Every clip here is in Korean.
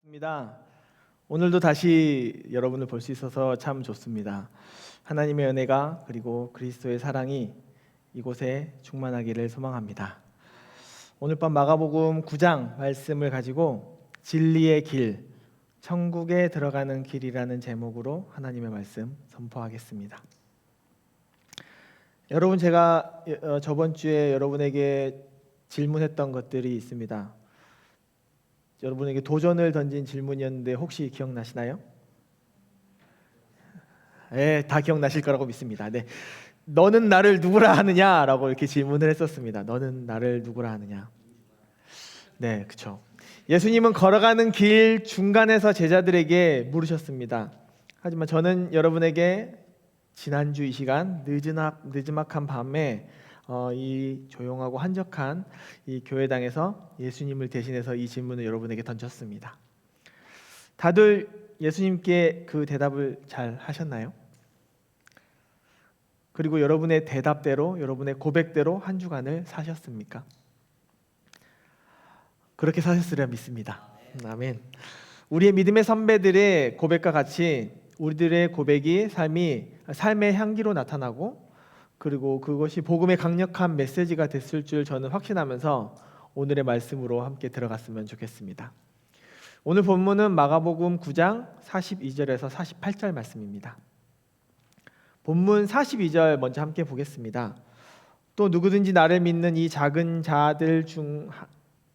입니다. 오늘도 다시 여러분을 볼 수 있어서 참 좋습니다. 하나님의 은혜가 그리고 그리스도의 사랑이 이곳에 충만하기를 소망합니다. 오늘 밤 마가복음 9장 말씀을 가지고 진리의 길, 천국에 들어가는 길이라는 제목으로 하나님의 말씀 선포하겠습니다. 여러분, 제가 저번 주에 여러분에게 질문했던 것들이 있습니다. 여러분에게 도전을 던진 질문이었는데 혹시 기억나시나요? 네, 다 기억나실 거라고 믿습니다. 네, 너는 나를 누구라 하느냐라고 이렇게 질문을 했었습니다. 너는 나를 누구라 하느냐? 네, 그렇죠. 예수님은 걸어가는 길 중간에서 제자들에게 물으셨습니다. 하지만 저는 여러분에게 지난주 이 시간 늦지막한 밤에 이 조용하고 한적한 이 교회당에서 예수님을 대신해서 이 질문을 여러분에게 던졌습니다. 다들 예수님께 그 대답을 잘 하셨나요? 그리고 여러분의 대답대로, 여러분의 고백대로 한 주간을 사셨습니까? 그렇게 사셨으리라 믿습니다. 아멘. 우리의 믿음의 선배들의 고백과 같이 우리들의 고백이 삶의 향기로 나타나고, 그리고 그것이 복음의 강력한 메시지가 됐을 줄 저는 확신하면서 오늘의 말씀으로 함께 들어갔으면 좋겠습니다. 오늘 본문은 마가복음 9장 42절에서 48절 말씀입니다. 본문 42절 먼저 함께 보겠습니다. 또 누구든지 나를 믿는 이 작은 자들 중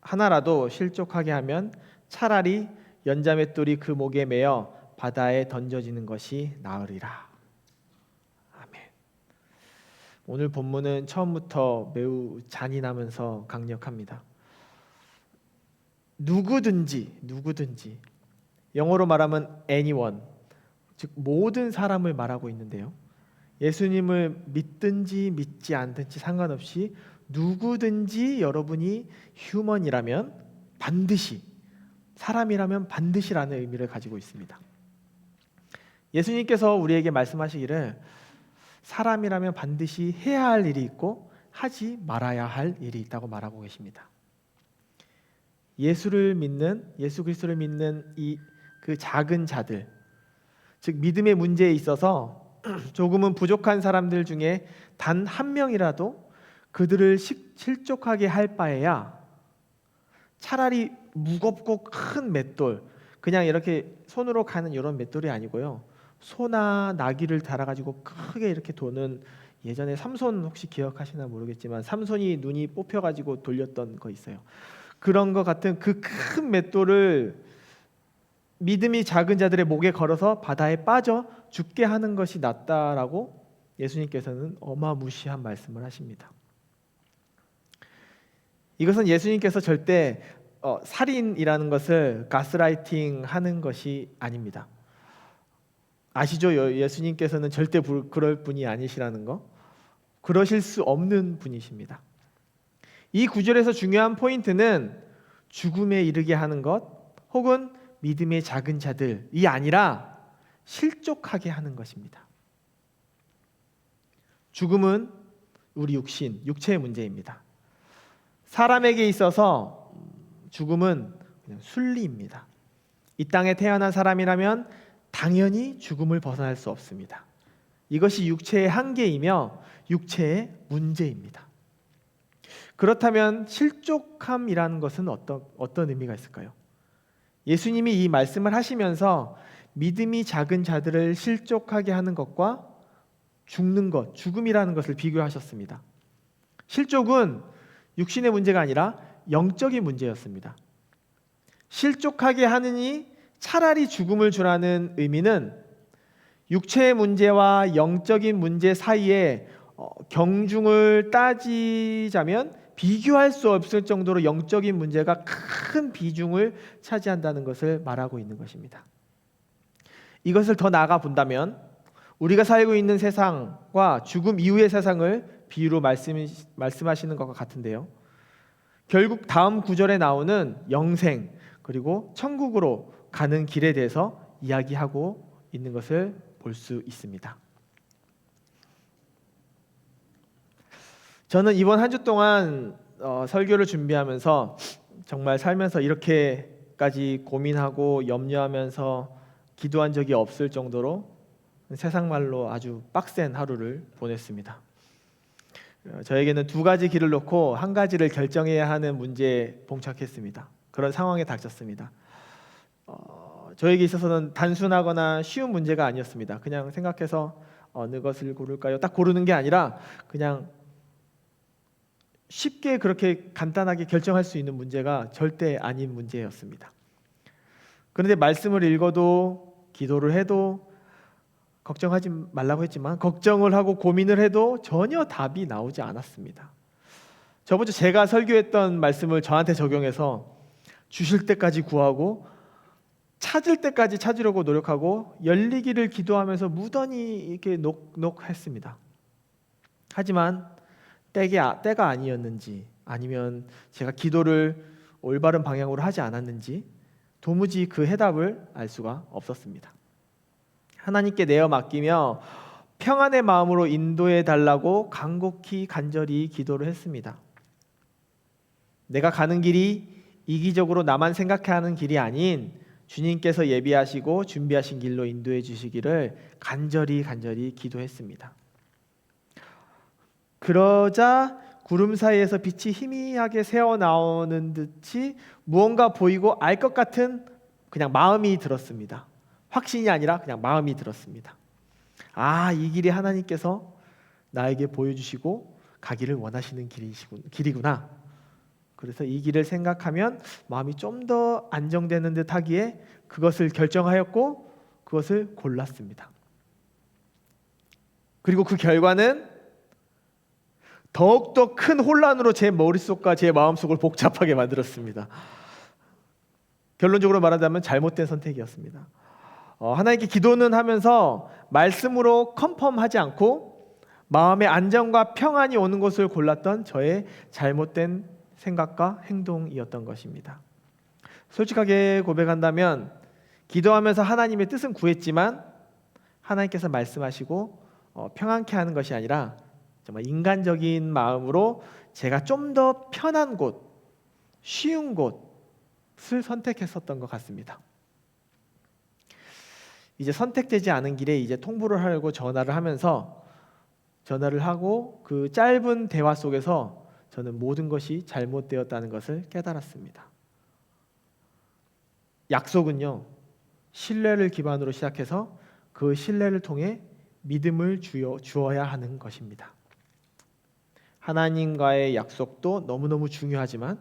하나라도 실족하게 하면 차라리 연자맷돌이 그 목에 매어 바다에 던져지는 것이 나으리라. 아멘. 오늘 본문은 처음부터 매우 잔인하면서 강력합니다. 누구든지, 영어로 말하면 anyone, 즉 모든 사람을 말하고 있는데요. 예수님을 믿든지 믿지 않든지 상관없이 누구든지 여러분이 휴먼이라면 반드시, 사람이라면 반드시라는 의미를 가지고 있습니다. 예수님께서 우리에게 말씀하시기를 사람이라면 반드시 해야 할 일이 있고 하지 말아야 할 일이 있다고 말하고 계십니다. 예수 그리스도를 믿는 그 작은 자들, 즉 믿음의 문제에 있어서 조금은 부족한 사람들 중에 단 한 명이라도 그들을 실족하게 할 바에야 차라리 무겁고 큰 맷돌, 그냥 이렇게 손으로 가는 이런 맷돌이 아니고요, 소나 나귀를 달아가지고 크게 이렇게 도는, 예전에 삼손 혹시 기억하시나 모르겠지만 삼손이 눈이 뽑혀가지고 돌렸던 거 있어요. 그런 것 같은 그 큰 맷돌을 믿음이 작은 자들의 목에 걸어서 바다에 빠져 죽게 하는 것이 낫다라고 예수님께서는 어마무시한 말씀을 하십니다. 이것은 예수님께서 절대 살인이라는 것을 가스라이팅 하는 것이 아닙니다. 아시죠? 예수님께서는 절대 그럴 분이 아니시라는 거, 그러실 수 없는 분이십니다. 이 구절에서 중요한 포인트는 죽음에 이르게 하는 것 혹은 믿음의 작은 자들이 아니라 실족하게 하는 것입니다. 죽음은 우리 육체의 문제입니다. 사람에게 있어서 죽음은 그냥 순리입니다. 이 땅에 태어난 사람이라면 당연히 죽음을 벗어날 수 없습니다. 이것이 육체의 한계이며 육체의 문제입니다. 그렇다면 실족함이라는 것은 어떤 의미가 있을까요? 예수님이 이 말씀을 하시면서 믿음이 작은 자들을 실족하게 하는 것과 죽는 것, 죽음이라는 것을 비교하셨습니다. 실족은 육신의 문제가 아니라 영적인 문제였습니다. 실족하게 하느니 차라리 죽음을 주라는 의미는 육체의 문제와 영적인 문제 사이에 경중을 따지자면 비교할 수 없을 정도로 영적인 문제가 큰 비중을 차지한다는 것을 말하고 있는 것입니다. 이것을 더 나아가 본다면 우리가 살고 있는 세상과 죽음 이후의 세상을 비유로 말씀하시는 것과 같은데요. 결국 다음 구절에 나오는 영생 그리고 천국으로 가는 길에 대해서 이야기하고 있는 것을 볼 수 있습니다. 저는 이번 한 주 동안 설교를 준비하면서 정말 살면서 이렇게까지 까지 고민하고 염려하면서 기도한 적이 없을 정도로 세상 말로 아주 빡센 하루를 보냈습니다. 저에게는 두 가지 길을 놓고 한 가지를 결정해야 하는 문제에 봉착했습니다. 그런 상황에 닥쳤습니다. 저에게 있어서는 단순하거나 쉬운 문제가 아니었습니다. 그냥 생각해서 어느 것을 고를까요? 딱 고르는 게 아니라 그냥 쉽게 그렇게 간단하게 결정할 수 있는 문제가 절대 아닌 문제였습니다. 그런데 말씀을 읽어도 기도를 해도 걱정하지 말라고 했지만 걱정을 하고 고민을 해도 전혀 답이 나오지 않았습니다. 저번 주 제가 설교했던 말씀을 저한테 적용해서 주실 때까지 구하고 찾을 때까지 찾으려고 노력하고 열리기를 기도하면서 무던히 이렇게 녹했습니다. 하지만 때가 아니었는지 아니면 제가 기도를 올바른 방향으로 하지 않았는지 도무지 그 해답을 알 수가 없었습니다. 하나님께 내어 맡기며 평안의 마음으로 인도해 달라고 간곡히 간절히 기도를 했습니다. 내가 가는 길이 이기적으로 나만 생각하는 길이 아닌 주님께서 예비하시고 준비하신 길로 인도해 주시기를 간절히 기도했습니다. 그러자 구름 사이에서 빛이 희미하게 새어나오는 듯이 무언가 보이고 알 것 같은 그냥 마음이 들었습니다. 확신이 아니라 그냥 마음이 들었습니다. 이 길이 하나님께서 나에게 보여주시고 가기를 원하시는 길이구나. 그래서 이 길을 생각하면 마음이 좀 더 안정되는 듯 하기에 그것을 결정하였고 그것을 골랐습니다. 그리고 그 결과는 더욱더 큰 혼란으로 제 머릿속과 제 마음속을 복잡하게 만들었습니다. 결론적으로 말하자면 잘못된 선택이었습니다. 하나님께 기도는 하면서 말씀으로 컨펌하지 않고 마음의 안정과 평안이 오는 것을 골랐던 저의 잘못된 생각과 행동이었던 것입니다. 솔직하게 고백한다면 기도하면서 하나님의 뜻은 구했지만 하나님께서 말씀하시고 평안케 하는 것이 아니라 정말 인간적인 마음으로 제가 좀 더 편한 곳, 쉬운 곳을 선택했었던 것 같습니다. 이제 선택되지 않은 길에 이제 통보를 하려고 전화를 하고 그 짧은 대화 속에서 저는 모든 것이 잘못되었다는 것을 깨달았습니다. 약속은요, 신뢰를 기반으로 시작해서 그 신뢰를 통해 믿음을 주어야 하는 것입니다. 하나님과의 약속도 너무너무 중요하지만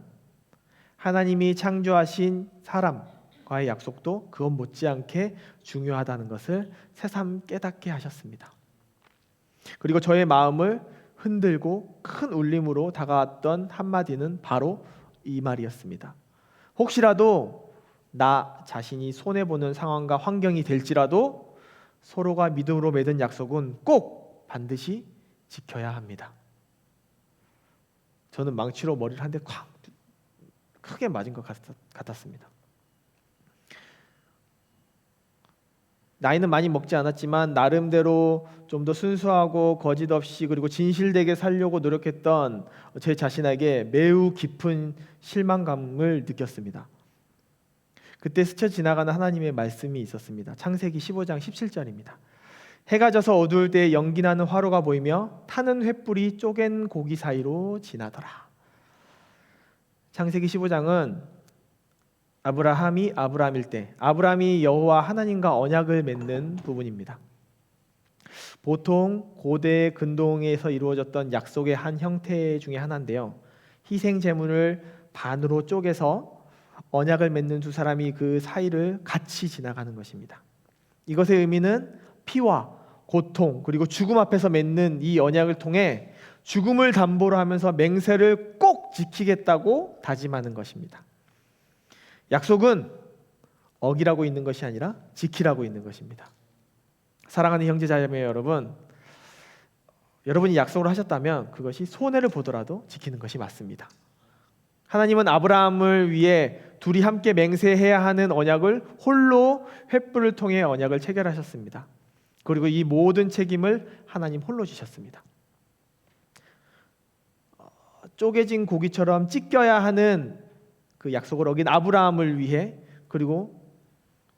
하나님이 창조하신 사람과의 약속도 그것 못지않게 중요하다는 것을 새삼 깨닫게 하셨습니다. 그리고 저의 마음을 흔들고 큰 울림으로 다가왔던 한마디는 바로 이 말이었습니다. 혹시라도 나 자신이 손해보는 상황과 환경이 될지라도 서로가 믿음으로 맺은 약속은 꼭 반드시 지켜야 합니다. 저는 망치로 머리를 한 대 콱 크게 맞은 것 같았습니다. 나이는 많이 먹지 않았지만 나름대로 좀 더 순수하고 거짓 없이 그리고 진실되게 살려고 노력했던 제 자신에게 매우 깊은 실망감을 느꼈습니다. 그때 스쳐 지나가는 하나님의 말씀이 있었습니다. 창세기 15장 17절입니다. 해가 져서 어두울 때 연기나는 화로가 보이며 타는 횃불이 쪼갠 고기 사이로 지나더라. 창세기 15장은 아브라함일 때 아브라함이 여호와 하나님과 언약을 맺는 부분입니다. 보통 고대 근동에서 이루어졌던 약속의 한 형태 중에 하나인데요. 희생 제물을 반으로 쪼개서 언약을 맺는 두 사람이 그 사이를 같이 지나가는 것입니다. 이것의 의미는 피와 고통 그리고 죽음 앞에서 맺는 이 언약을 통해 죽음을 담보로 하면서 맹세를 꼭 지키겠다고 다짐하는 것입니다. 약속은 어기라고 있는 것이 아니라 지키라고 있는 것입니다. 사랑하는 형제자매 여러분, 여러분이 약속을 하셨다면 그것이 손해를 보더라도 지키는 것이 맞습니다. 하나님은 아브라함을 위해 둘이 함께 맹세해야 하는 언약을 홀로 횃불을 통해 언약을 체결하셨습니다. 그리고 이 모든 책임을 하나님 홀로 주셨습니다. 쪼개진 고기처럼 찢겨야 하는 그 약속을 어긴 아브라함을 위해 그리고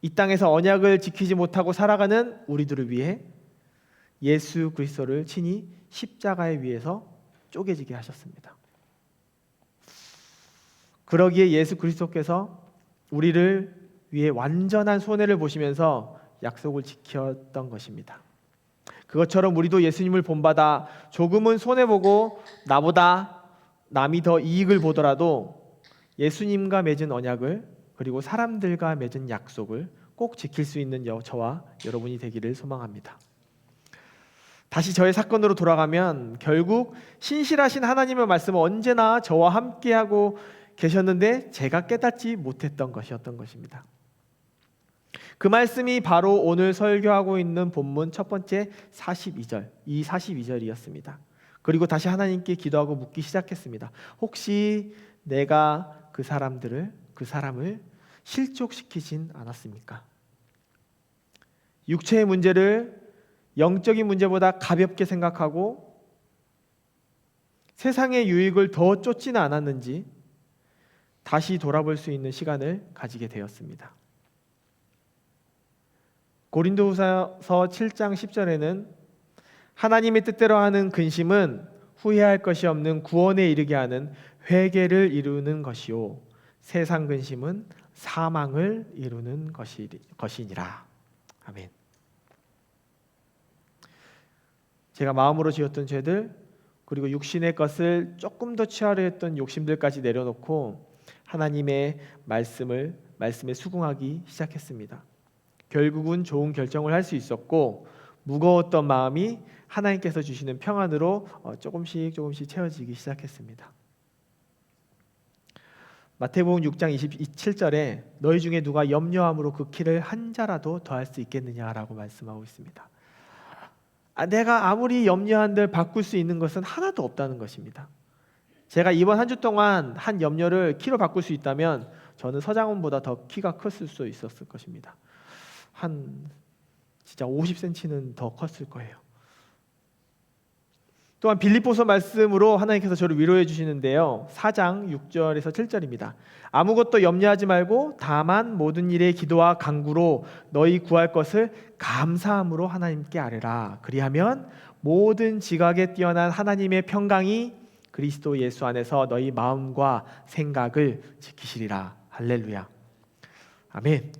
이 땅에서 언약을 지키지 못하고 살아가는 우리들을 위해 예수 그리스도를 친히 십자가에 위해서 쪼개지게 하셨습니다. 그러기에 예수 그리스도께서 우리를 위해 완전한 손해를 보시면서 약속을 지켰던 것입니다. 그것처럼 우리도 예수님을 본받아 조금은 손해보고 나보다 남이 더 이익을 보더라도 예수님과 맺은 언약을 그리고 사람들과 맺은 약속을 꼭 지킬 수 있는 저와 여러분이 되기를 소망합니다. 다시 저의 사건으로 돌아가면 결국 신실하신 하나님의 말씀은 언제나 저와 함께하고 계셨는데 제가 깨닫지 못했던 것이었던 것입니다. 그 말씀이 바로 오늘 설교하고 있는 본문 첫 번째 42절, 이 42절이었습니다. 그리고 다시 하나님께 기도하고 묻기 시작했습니다. 혹시 내가 그 사람을 실족시키진 않았습니까? 육체의 문제를 영적인 문제보다 가볍게 생각하고 세상의 유익을 더 쫓지는 않았는지 다시 돌아볼 수 있는 시간을 가지게 되었습니다. 고린도후서 7장 10절에는 하나님의 뜻대로 하는 근심은 후회할 것이 없는 구원에 이르게 하는 회개를 이루는 것이요 세상 근심은 사망을 이루는 것이니라. 아멘. 제가 마음으로 지었던 죄들 그리고 육신의 것을 조금 더 취하려 했던 욕심들까지 내려놓고 하나님의 말씀에 수긍하기 시작했습니다. 결국은 좋은 결정을 할 수 있었고 무거웠던 마음이 하나님께서 주시는 평안으로 조금씩 채워지기 시작했습니다. 마태복음 6장 27절에 너희 중에 누가 염려함으로 그 키를 한 자라도 더할 수 있겠느냐라고 말씀하고 있습니다. 내가 아무리 염려한들 바꿀 수 있는 것은 하나도 없다는 것입니다. 제가 이번 한 주 동안 한 염려를 키로 바꿀 수 있다면 저는 서장훈보다 더 키가 컸을 수 있었을 것입니다. 진짜 50cm는 더 컸을 거예요. 또한 빌립보서 말씀으로 하나님께서 저를 위로해 주시는데요. 4장 6절에서 7절입니다. 아무것도 염려하지 말고 다만 모든 일에 기도와 간구로 너희 구할 것을 감사함으로 하나님께 아뢰라. 그리하면 모든 지각에 뛰어난 하나님의 평강이 그리스도 예수 안에서 너희 마음과 생각을 지키시리라. 할렐루야. 아멘.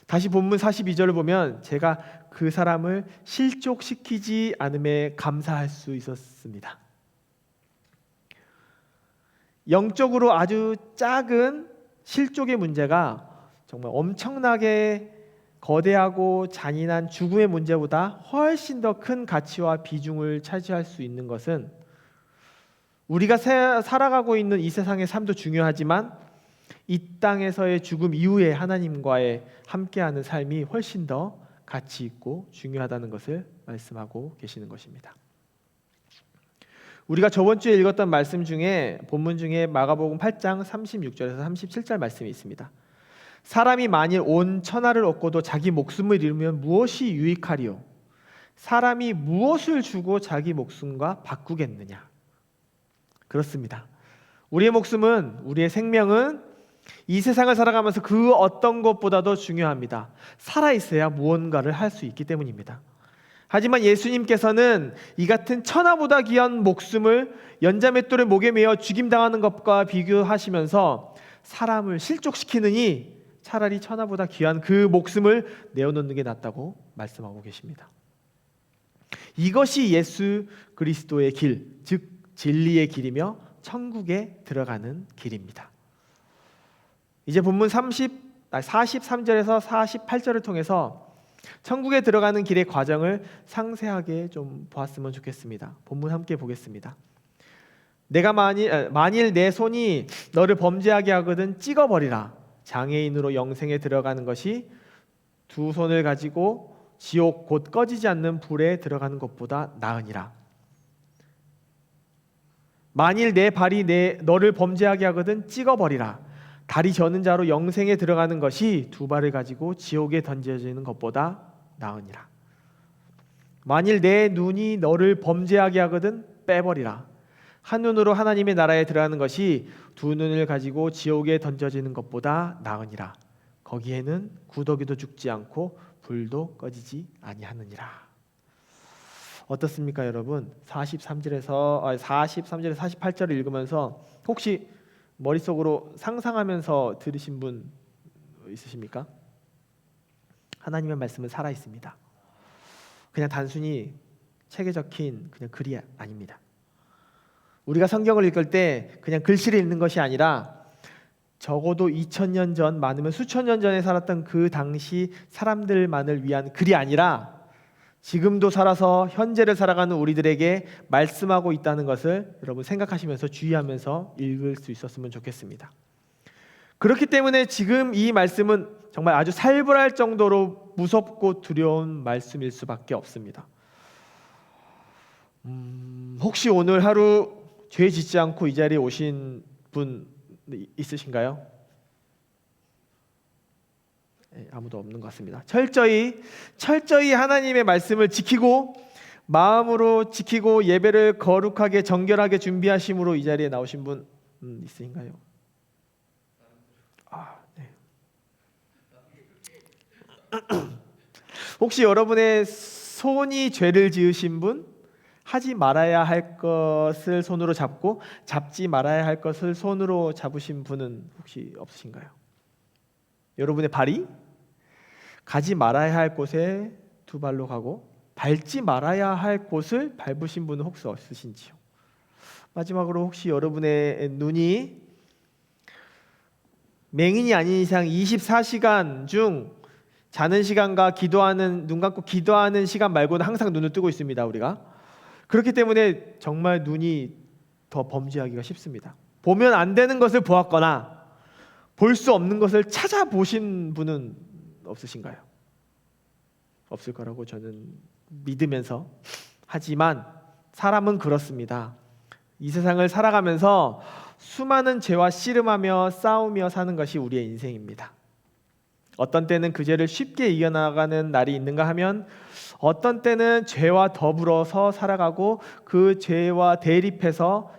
다시 본문 42절을 보면 제가 그 사람을 실족시키지 않음에 감사할 수 있었습니다. 영적으로 아주 작은 실족의 문제가 정말 엄청나게 거대하고 잔인한 죽음의 문제보다 훨씬 더 큰 가치와 비중을 차지할 수 있는 것은 우리가 살아가고 있는 이 세상의 삶도 중요하지만 이 땅에서의 죽음 이후에 하나님과의 함께하는 삶이 훨씬 더 가치 있고 중요하다는 것을 말씀하고 계시는 것입니다. 우리가 저번 주에 읽었던 말씀 중에 본문 중에 마가복음 8장 36절에서 37절 말씀이 있습니다. 사람이 만일 온 천하를 얻고도 자기 목숨을 잃으면 무엇이 유익하리요? 사람이 무엇을 주고 자기 목숨과 바꾸겠느냐? 그렇습니다. 우리의 목숨은, 우리의 생명은 이 세상을 살아가면서 그 어떤 것보다도 중요합니다. 살아있어야 무언가를 할 수 있기 때문입니다. 하지만 예수님께서는 이 같은 천하보다 귀한 목숨을 연자맷돌의 목에 매어 죽임당하는 것과 비교하시면서 사람을 실족시키느니 차라리 천하보다 귀한 그 목숨을 내어놓는 게 낫다고 말씀하고 계십니다. 이것이 예수 그리스도의 길, 즉 진리의 길이며 천국에 들어가는 길입니다. 이제 본문 43절에서 48절을 통해서 천국에 들어가는 길의 과정을 상세하게 좀 보았으면 좋겠습니다. 본문 함께 보겠습니다. 내가 만일 내 손이 너를 범죄하게 하거든 찍어버리라. 장애인으로 영생에 들어가는 것이 두 손을 가지고 지옥 곧 꺼지지 않는 불에 들어가는 것보다 나으니라. 만일 내 발이 너를 범죄하게 하거든 찍어버리라. 다리 저는 자로 영생에 들어가는 것이 두 발을 가지고 지옥에 던져지는 것보다 나으니라. 만일 내 눈이 너를 범죄하게 하거든 빼버리라. 한 눈으로 하나님의 나라에 들어가는 것이 두 눈을 가지고 지옥에 던져지는 것보다 나으니라. 거기에는 구더기도 죽지 않고 불도 꺼지지 아니하느니라. 어떻습니까, 여러분? 43절에서 48절을 읽으면서 혹시 머릿속으로 상상하면서 들으신 분 있으십니까? 하나님의 말씀은 살아 있습니다. 그냥 단순히 책에 적힌 그냥 글이 아닙니다. 우리가 성경을 읽을 때 그냥 글씨를 읽는 것이 아니라 적어도 2000년 전, 많으면 수천 년 전에 살았던 그 당시 사람들만을 위한 글이 아니라 지금도 살아서 현재를 살아가는 우리들에게 말씀하고 있다는 것을 여러분 생각하시면서 주의하면서 읽을 수 있었으면 좋겠습니다. 그렇기 때문에 지금 이 말씀은 정말 아주 살벌할 정도로 무섭고 두려운 말씀일 수밖에 없습니다. 혹시 오늘 하루 죄 짓지 않고 이 자리에 오신 분 있으신가요? 아무도 없는 것 같습니다. 철저히 하나님의 말씀을 지키고 마음으로 지키고 예배를 거룩하게 정결하게 준비하심으로 이 자리에 나오신 분 있으신가요? 네. 혹시 여러분의 손이 죄를 지으신 분? 하지 말아야 할 것을 손으로 잡고 잡지 말아야 할 것을 손으로 잡으신 분은 혹시 없으신가요? 여러분의 발이 가지 말아야 할 곳에 두 발로 가고 밟지 말아야 할 곳을 밟으신 분은 혹시 없으신지요? 마지막으로 혹시 여러분의 눈이 맹인이 아닌 이상 24시간 중 자는 시간과 기도하는, 눈 감고 기도하는 시간 말고는 항상 눈을 뜨고 있습니다, 우리가. 그렇기 때문에 정말 눈이 더 범죄하기가 쉽습니다. 보면 안 되는 것을 보았거나 볼 수 없는 것을 찾아보신 분은 없으신가요? 없을 거라고 저는 믿으면서, 하지만 사람은 그렇습니다. 이 세상을 살아가면서 수많은 죄와 씨름하며 싸우며 사는 것이 우리의 인생입니다. 어떤 때는 그 죄를 쉽게 이겨나가는 날이 있는가 하면 어떤 때는 죄와 더불어서 살아가고 그 죄와 대항해서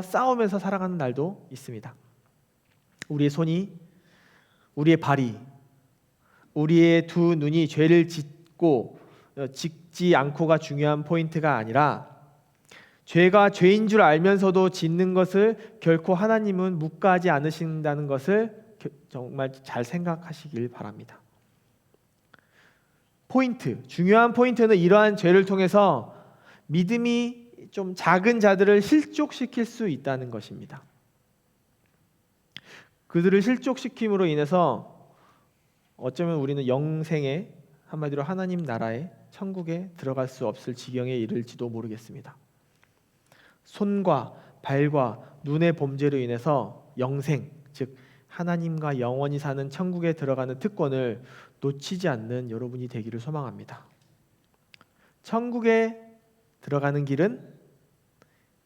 싸우면서 살아가는 날도 있습니다. 우리의 손이, 우리의 발이, 우리의 두 눈이 죄를 짓지 않고가 중요한 포인트가 아니라 죄가 죄인 줄 알면서도 짓는 것을 결코 하나님은 묵과하지 않으신다는 것을 정말 잘 생각하시길 바랍니다. 중요한 포인트는 이러한 죄를 통해서 믿음이 좀 작은 자들을 실족시킬 수 있다는 것입니다. 그들을 실족시킴으로 인해서 어쩌면 우리는 영생에, 한마디로 하나님 나라에, 천국에 들어갈 수 없을 지경에 이를지도 모르겠습니다. 손과 발과 눈의 범죄로 인해서 영생, 즉 하나님과 영원히 사는 천국에 들어가는 특권을 놓치지 않는 여러분이 되기를 소망합니다. 천국에 들어가는 길은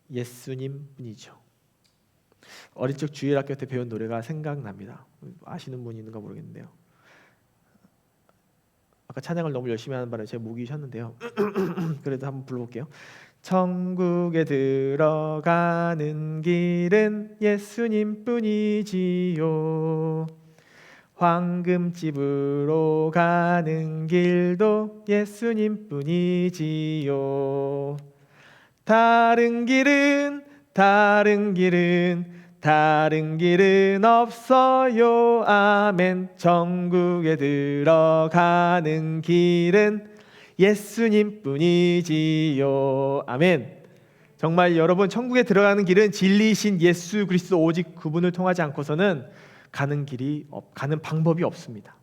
예수님뿐이죠. 어릴 적 주일학교 때 배운 노래가 생각납니다. 아시는 분이 있는가 모르겠는데요. 아까 찬양을 너무 열심히 하는 바람에 제 목이 쉬었는데요. 그래도 한번 불러볼게요. 천국에 들어가는 길은 예수님뿐이지요. 황금집으로 가는 길도 예수님뿐이지요. 다른 길은 없어요. 아멘. 천국에 들어가는 길은 예수님뿐이지요. 아멘. 정말 여러분, 천국에 들어가는 길은 진리이신 예수 그리스도 오직 그분을 통하지 않고서는 가는 방법이 없습니다.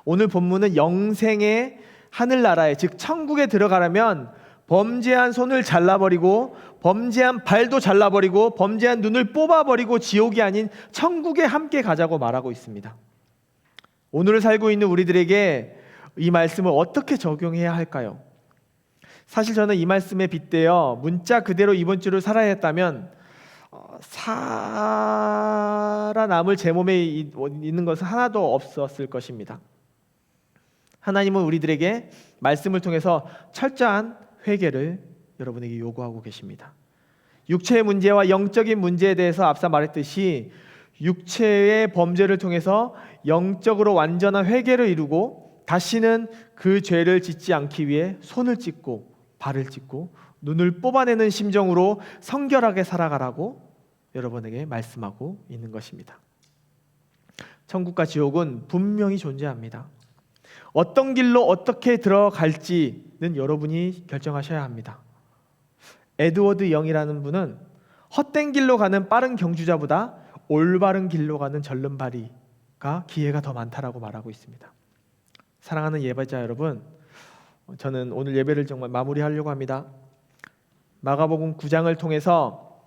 오늘 본문은 영생의 하늘나라에, 즉 천국에 들어가려면 범죄한 손을 잘라버리고 범죄한 발도 잘라버리고 범죄한 눈을 뽑아버리고 지옥이 아닌 천국에 함께 가자고 말하고 있습니다. 오늘을 살고 있는 우리들에게 이 말씀을 어떻게 적용해야 할까요? 사실 저는 이 말씀에 빗대어 문자 그대로 이번 주를 살아야 했다면 살아남을 제 몸에 있는 것은 하나도 없었을 것입니다. 하나님은 우리들에게 말씀을 통해서 철저한 회개를 여러분에게 요구하고 계십니다. 육체의 문제와 영적인 문제에 대해서 앞서 말했듯이 육체의 범죄를 통해서 영적으로 완전한 회개를 이루고 다시는 그 죄를 짓지 않기 위해 손을 찢고 발을 찢고 눈을 뽑아내는 심정으로 성결하게 살아가라고 여러분에게 말씀하고 있는 것입니다. 천국과 지옥은 분명히 존재합니다. 어떤 길로 어떻게 들어갈지는 여러분이 결정하셔야 합니다. 에드워드 영이라는 분은 헛된 길로 가는 빠른 경주자보다 올바른 길로 가는 절름발이가 기회가 더 많다라고 말하고 있습니다. 사랑하는 예배자 여러분, 저는 오늘 예배를 정말 마무리하려고 합니다. 마가복음 9장을 통해서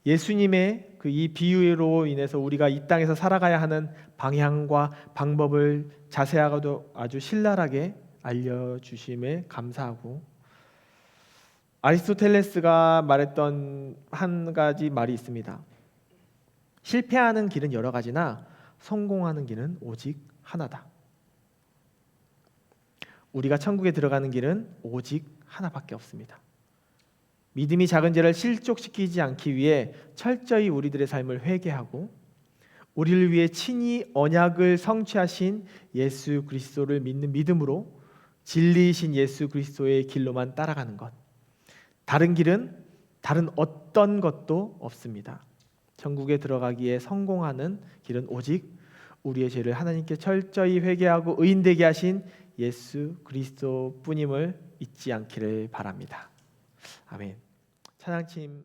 예수님의 그 이 비유로 인해서 우리가 이 땅에서 살아가야 하는 방향과 방법을 자세하고도 아주 신랄하게 알려주심에 감사하고, 아리스토텔레스가 말했던 한 가지 말이 있습니다. 실패하는 길은 여러 가지나 성공하는 길은 오직 하나다. 우리가 천국에 들어가는 길은 오직 하나밖에 없습니다. 믿음이 작은 죄를 실족시키지 않기 위해 철저히 우리들의 삶을 회개하고 우리를 위해 친히 언약을 성취하신 예수 그리스도를 믿는 믿음으로 진리이신 예수 그리스도의 길로만 따라가는 것, 다른 길은 다른 어떤 것도 없습니다. 천국에 들어가기에 성공하는 길은 오직 우리의 죄를 하나님께 철저히 회개하고 의인되게 하신 예수 그리스도뿐임을 잊지 않기를 바랍니다. 아멘. 찬양팀